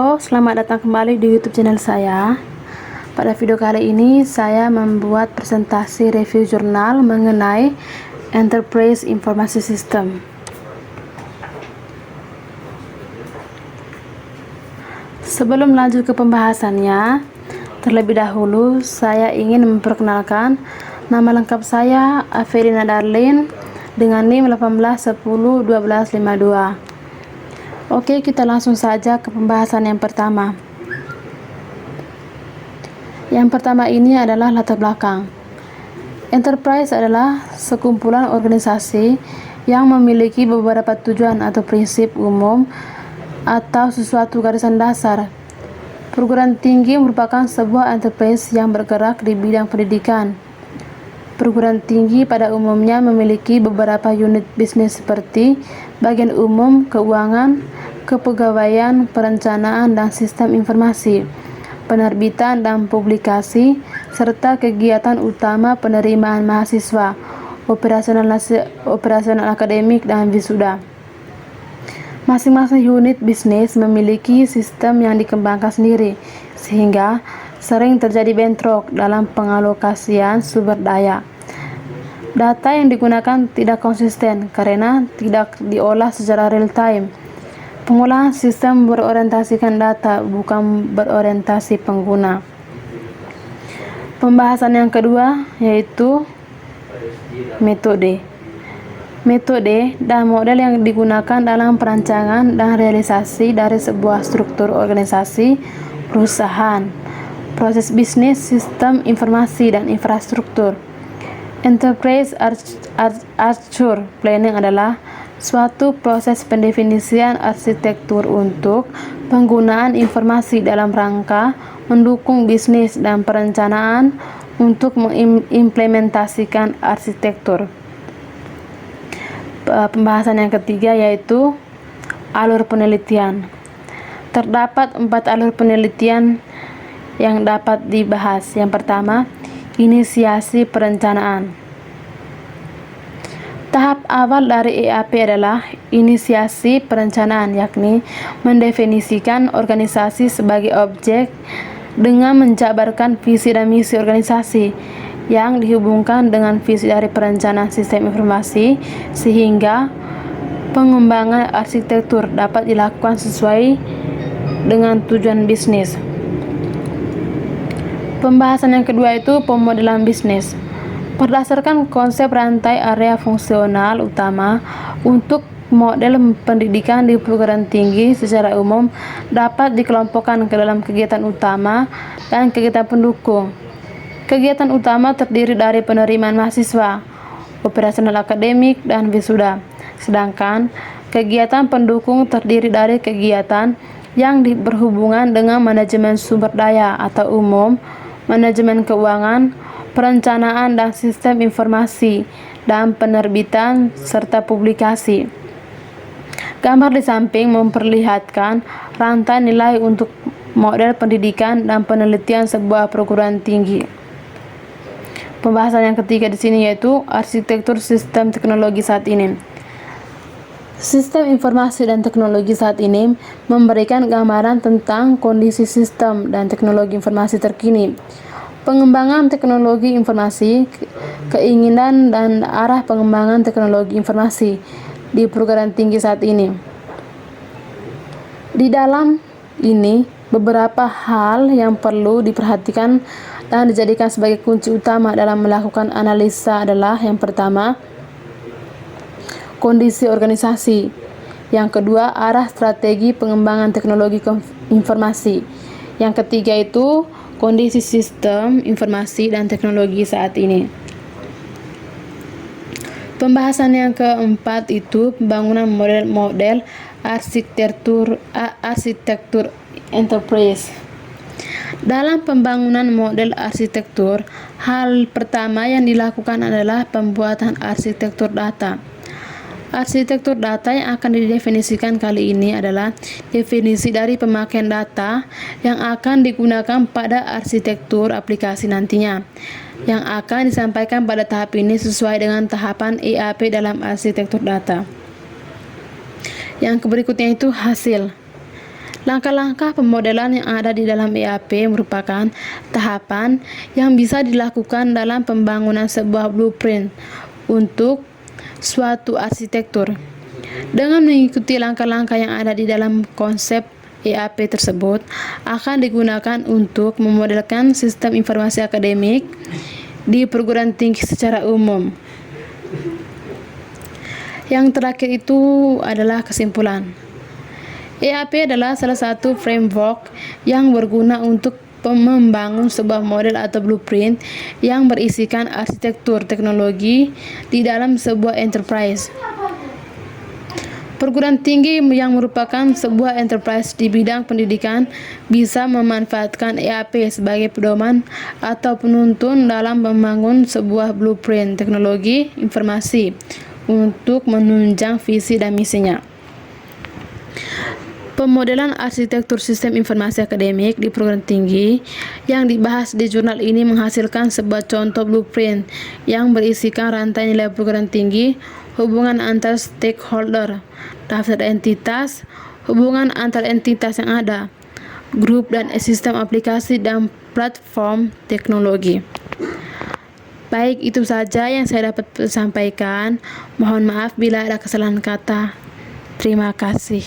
Halo, selamat datang kembali di YouTube channel saya. Pada video kali ini saya membuat presentasi review jurnal mengenai Enterprise Information System. Sebelum lanjut ke pembahasannya, terlebih dahulu saya ingin memperkenalkan nama lengkap saya, Avelina Darlene, dengan NIM 18101252. Oke, kita langsung saja ke pembahasan yang pertama. Yang pertama ini adalah latar belakang. Enterprise adalah sekumpulan organisasi yang memiliki beberapa tujuan atau prinsip umum atau sesuatu garisan dasar. Perguruan tinggi merupakan sebuah enterprise yang bergerak di bidang pendidikan. Perguruan tinggi pada umumnya memiliki beberapa unit bisnis seperti bagian umum, keuangan, kepegawaian, perencanaan dan sistem informasi, penerbitan dan publikasi, serta kegiatan utama penerimaan mahasiswa, operasional akademik dan wisuda. Masing-masing unit bisnis memiliki sistem yang dikembangkan sendiri, sehingga sering terjadi bentrok dalam pengalokasian sumber daya. Data yang digunakan tidak konsisten karena tidak diolah secara real time. Pengolahan sistem berorientasikan data, bukan berorientasi pengguna. Pembahasan yang kedua yaitu metode. Metode dan model yang digunakan dalam perancangan dan realisasi dari sebuah struktur organisasi, perusahaan, proses bisnis, sistem informasi dan infrastruktur. Enterprise Architecture Planning adalah suatu proses pendefinisian arsitektur untuk penggunaan informasi dalam rangka mendukung bisnis dan perencanaan untuk mengimplementasikan arsitektur. Pembahasan yang ketiga yaitu alur penelitian. Terdapat 4 alur penelitian yang dapat dibahas. Yang pertama, inisiasi perencanaan. Tahap awal dari EAP adalah inisiasi perencanaan, yakni mendefinisikan organisasi sebagai objek dengan menjabarkan visi dan misi organisasi yang dihubungkan dengan visi dari perencanaan sistem informasi, sehingga pengembangan arsitektur dapat dilakukan sesuai dengan tujuan bisnis. Pembahasan yang kedua itu pemodelan bisnis. Berdasarkan konsep rantai area fungsional utama untuk model pendidikan di perguruan tinggi secara umum dapat dikelompokkan ke dalam kegiatan utama dan kegiatan pendukung. Kegiatan utama terdiri dari penerimaan mahasiswa, operasional akademik, dan wisuda. Sedangkan kegiatan pendukung terdiri dari kegiatan yang berhubungan dengan manajemen sumber daya atau umum, manajemen keuangan, perencanaan dan sistem informasi, dan penerbitan serta publikasi. Gambar di samping memperlihatkan rantai nilai untuk model pendidikan dan penelitian sebuah perguruan tinggi. Pembahasan yang ketiga di sini yaitu arsitektur sistem teknologi saat ini. Sistem informasi dan teknologi saat ini memberikan gambaran tentang kondisi sistem dan teknologi informasi terkini, pengembangan teknologi informasi, keinginan dan arah pengembangan teknologi informasi di perguruan tinggi saat ini. Di dalam ini beberapa hal yang perlu diperhatikan dan dijadikan sebagai kunci utama dalam melakukan analisa adalah: yang pertama, kondisi organisasi; yang kedua, arah strategi pengembangan teknologi informasi; yang ketiga itu kondisi sistem informasi dan teknologi saat ini. Pembahasan yang keempat itu pembangunan model arsitektur enterprise. Dalam pembangunan model arsitektur, hal pertama yang dilakukan adalah pembuatan arsitektur data. Arsitektur data yang akan didefinisikan kali ini adalah definisi dari pemakaian data yang akan digunakan pada arsitektur aplikasi nantinya, yang akan disampaikan pada tahap ini sesuai dengan tahapan EAP dalam arsitektur data. Yang berikutnya itu hasil. Langkah-langkah pemodelan yang ada di dalam EAP merupakan tahapan yang bisa dilakukan dalam pembangunan sebuah blueprint untuk suatu arsitektur. Dengan mengikuti langkah-langkah yang ada di dalam konsep EAP tersebut, akan digunakan untuk memodelkan sistem informasi akademik di perguruan tinggi secara umum. Yang terakhir itu adalah kesimpulan. EAP adalah salah satu framework yang berguna untuk membangun sebuah model atau blueprint yang berisikan arsitektur teknologi di dalam sebuah enterprise. Perguruan tinggi yang merupakan sebuah enterprise di bidang pendidikan bisa memanfaatkan EAP sebagai pedoman atau penuntun dalam membangun sebuah blueprint teknologi informasi untuk menunjang visi dan misinya. Pemodelan arsitektur sistem informasi akademik di perguruan tinggi yang dibahas di jurnal ini menghasilkan sebuah contoh blueprint yang berisikan rantai nilai perguruan tinggi, hubungan antar stakeholder, daftar entitas, hubungan antar entitas yang ada, grup dan sistem aplikasi dan platform teknologi. Baik, itu saja yang saya dapat sampaikan. Mohon maaf bila ada kesalahan kata. Terima kasih.